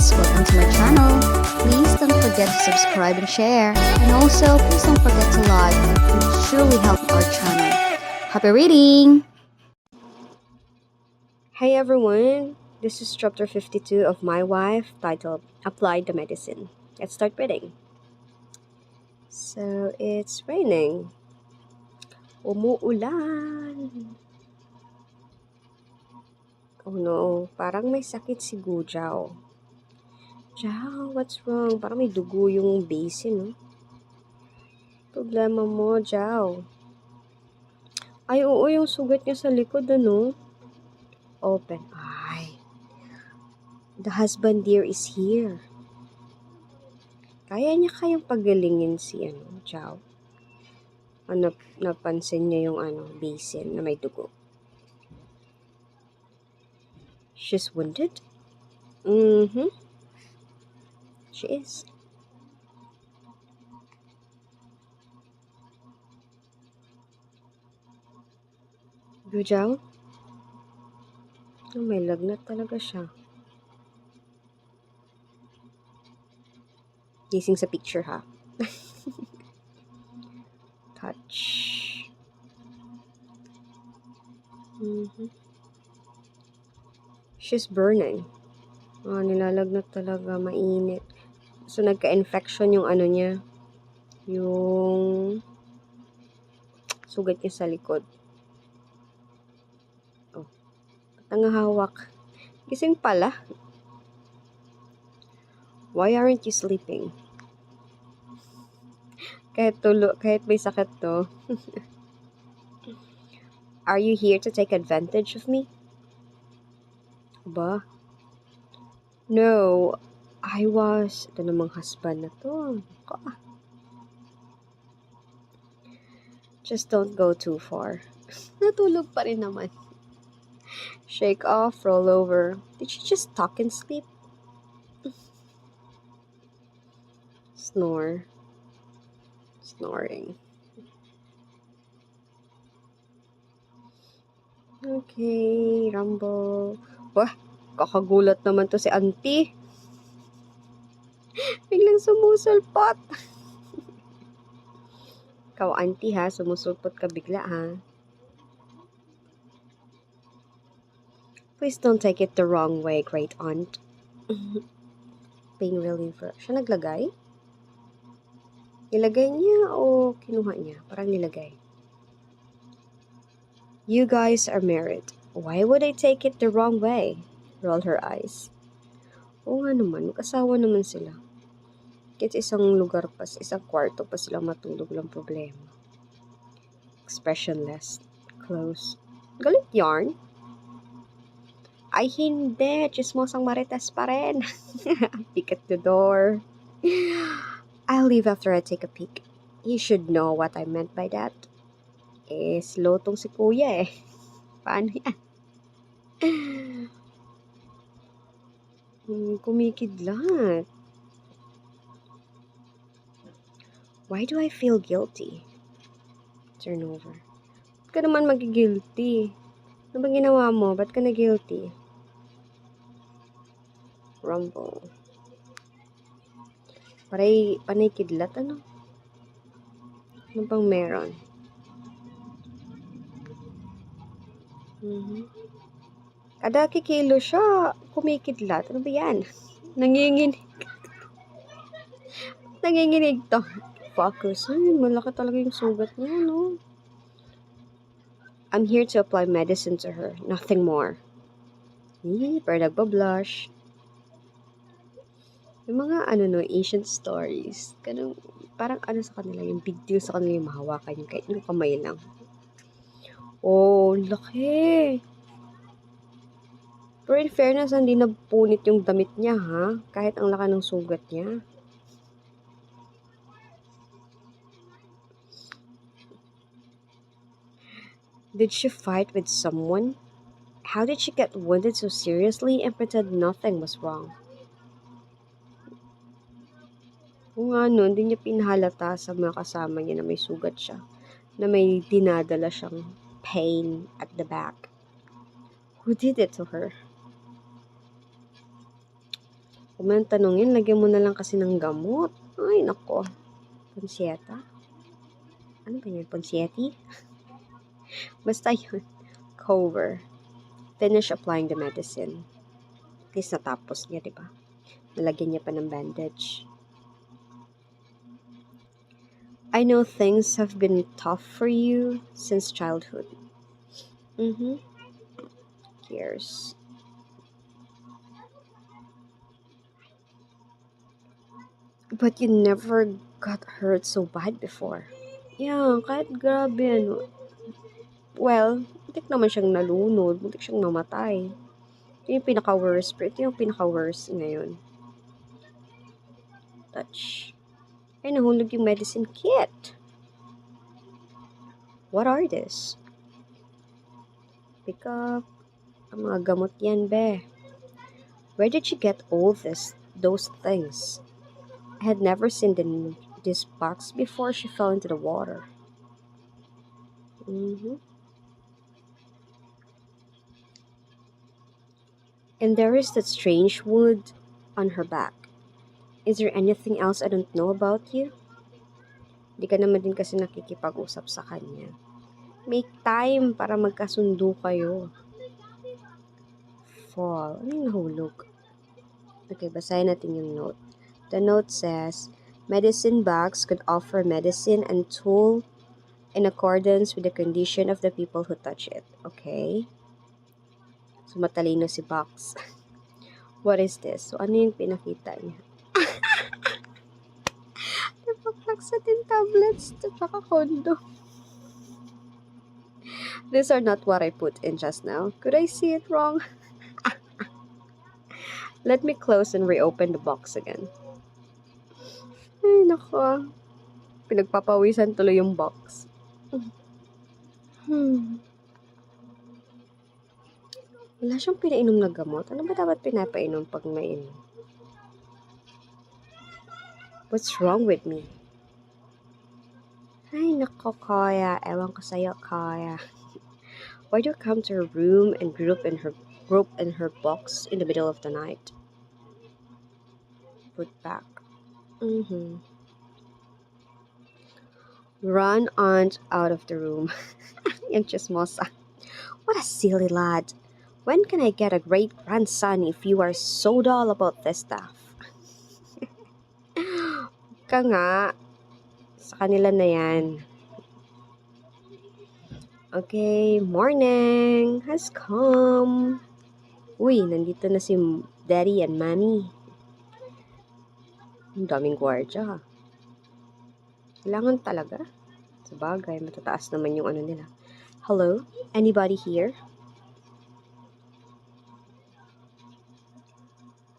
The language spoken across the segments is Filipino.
guys, welcome to my channel. Please don't forget to subscribe and share. And also, please don't forget to like. It would truly help our channel. Happy reading! Hey everyone, this is chapter 52 of My Wife titled Apply the Medicine. Let's start reading. So, it's raining. Umuulan. Oh no, parang may sakit si Gujaw. Jao, what's wrong? Parang may dugo yung basin, no? Problema mo, Jao. Ay, oo, yung sugat niya sa likod, ano? Open. Ay. The husband dear is here. Kaya niya kayang pagalingin si, Jao. Napansin niya yung, basin na may dugo. She's wounded? Mm-hmm. She is. Gujaw? Oh, may lagnat talaga siya. Gising sa picture, ha? Touch. Mm-hmm. She's burning. Oh, nilalagnat talaga. Mainit. So, nagka-infection yung niya. Yung sugat niya sa likod. Oh, nangahawak. Gising pala. Why aren't you sleeping? Kahit may sakit to. Are you here to take advantage of me? Ba? No, ito namang husband na to. Just don't go too far. Natulog pa rin naman. Shake off, roll over. Did she just talk and sleep? Snore. Snoring. Okay, rumble. Wah, kakagulat naman to si auntie. Biglang sumusulpot. Ikaw, auntie, ha? Sumusulpot ka bigla, ha? Please don't take it the wrong way, great aunt. Pain reliever. Siya naglagay? Nilagay niya o kinuha niya? Parang nilagay. You guys are married. Why would I take it the wrong way? Roll her eyes. Oo nga naman, mag-asawa naman sila. Kahit isang lugar pa, isang kwarto pa silang matulog lang problema. Expressionless. Close. Galit yarn? Ay hindi, chismosang marites pa rin. Peek at the door. I'll leave after I take a peek. You should know what I meant by that. Slow tong si kuya eh. Paano yan? Kumikidlat. Why do I feel guilty? Turn over. Ba't ka naman magigilty? Ano bang ginawa mo? Ba't ka na-guilty? Rumble. Panay kidlat, ano? Ano bang meron? Kada kikilo siya, kumikidlat. Ano ba yan? Nanginginig. Nanginginig to. Focus. Ay, malaki talaga yung sugat niya, no? I'm here to apply medicine to her. Nothing more. Pero nagbablush. Yung mga ancient stories. Ganun, parang sa kanila, yung big deal sa kanila yung mahawakan yung kahit yung kamay lang. Oh, laki. Pero in fairness, hindi napunit yung damit niya, ha? Kahit ang laki ng sugat niya. Did she fight with someone? How did she get wounded so seriously and pretend nothing was wrong? Kung hindi niya pinahalata sa mga kasama niya na may sugat siya, na may dinadala siyang pain at the back. Who did it to her? Kung may tanongin, lagyan mo na lang kasi ng gamot. Ay, nako. Ponsieta? Ano ba yun? Ponsieti? Basta yun. Cover. Finish applying the medicine. At least natapos niya, di ba? Nalagyan niya pa ng bandage. I know things have been tough for you since childhood. Years. But you never got hurt so bad before. Yeah, kahit grabe ano. Well, muntik naman siyang nalunod, muntik siyang namatay. Ito yung pinaka-worst, pero ito yung pinaka-worst ngayon. Touch. Ay, nahulog yung medicine kit. What are this? Pick up. Ang mga gamot yan, be. Where did you get all those things? I had never seen this box before she fell into the water. And there is that strange wound on her back. Is there anything else I don't know about you? Di ka naman din kasi nakikipag-usap sa kanya. Make time para magkasundo kayo. Fall. Ano yung nahulog? Okay, basahin natin yung note. The note says, medicine box could offer medicine and tool in accordance with the condition of the people who touch it. Okay? So, matalino si Box. What is this? So, ano yung pinakita niya? Fluoxetine tablets to tsaka kondo. These are not what I put in just now. Could I see it wrong? Let me close and reopen the box again. Ay, nako. Pinagpapawisan tuloy yung box. Wala siyang pinainom na gamot. Ano ba dapat pinapainom pag mainom? What's wrong with me? Ay, nako, Kaya. Ewan ko sa'yo, Kaya. Why do you come to her room and group in her box in the middle of the night? Put back. Run aunt out of the room. Yung chismosa. What a silly lad. When can I get a great grandson if you are so dull about this stuff? Ka nga. Sa kanila na yan. Okay, morning has come. Uy, nandito na si Daddy and Mommy. Ang daming gwardya. Kailangan talaga. Sabagay, matataas naman yung ano nila. Hello? Anybody here?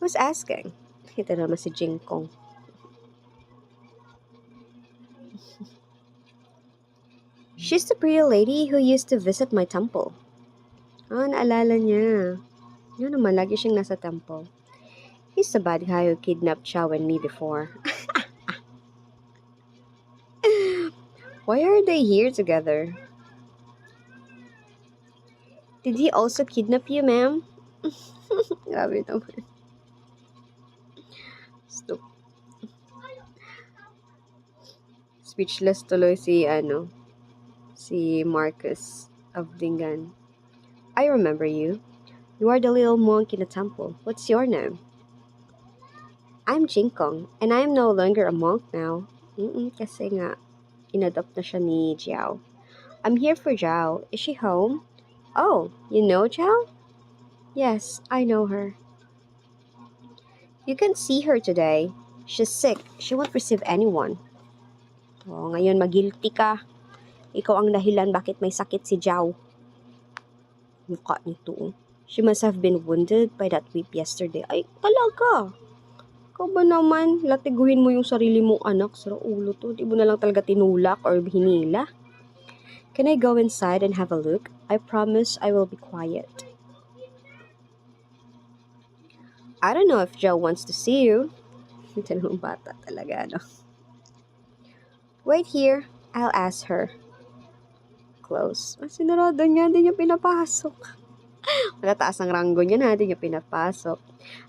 Who's asking? Ito naman si Jingkong. She's the pretty lady who used to visit my temple. Naalala niya. Yun naman, lagi siyang nasa temple. He's the bad guy who kidnapped Chow and me before. Why are they here together? Did he also kidnap you, ma'am? Grabe naman. Stop. Speechless tuloy si Marcus of Dingan. I remember you. You are the little monk in the temple. What's your name? I'm Jingkong, and I am no longer a monk now. Kasi nga, inadopt na siya ni Jiao. I'm here for Jiao. Is she home? Oh, you know Jiao? Yes, I know her. You can see her today. She's sick. She won't receive anyone. Ngayon magilty ka. Ikaw ang dahilan bakit may sakit si Jiao. Mukha nito. She must have been wounded by that whip yesterday. Ay, talaga. Ikaw ba naman, latiguhin mo yung sarili mong anak sa ulo to. Di mo na lang talaga tinulak or hinila. Can I go inside and have a look? I promise I will be quiet. I don't know if Joe wants to see you. Ito namang bata talaga, no? Wait here. I'll ask her. Close. Sinarado niya, hindi niya pinapasok. Matataas ang ranggo niya na, hindi niya pinapasok.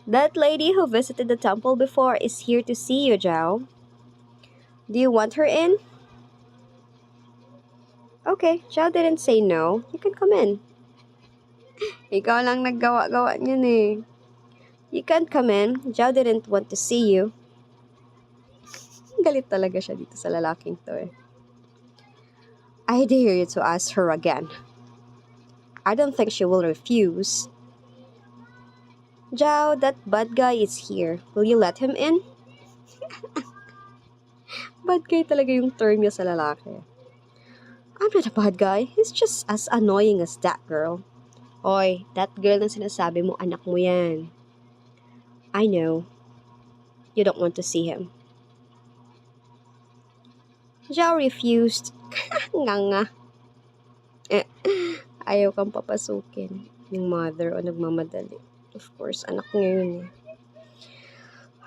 That lady who visited the temple before is here to see you, Zhao. Do you want her in? Okay, Zhao didn't say no. You can come in. Ikaw lang naggawa-gawa niyan eh. You can't come in. Zhao didn't want to see you. Galit talaga siya dito sa lalaking to eh. I dare you to ask her again. I don't think she will refuse. Zhao, that bad guy is here. Will you let him in? Bad guy talaga yung term niya sa lalaki. I'm not a bad guy. He's just as annoying as that girl. Oy, that girl na sinasabi mo, anak mo yan. I know. You don't want to see him. Zhao refused. Nga. Ayaw kang papasukin. Yung mother o nagmamadali. Of course, anak niya yun eh.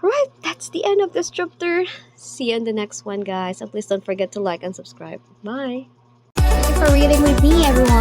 Alright, that's the end of this chapter. See you in the next one, guys. And please don't forget to like and subscribe. Bye! Thank you for reading with me, everyone.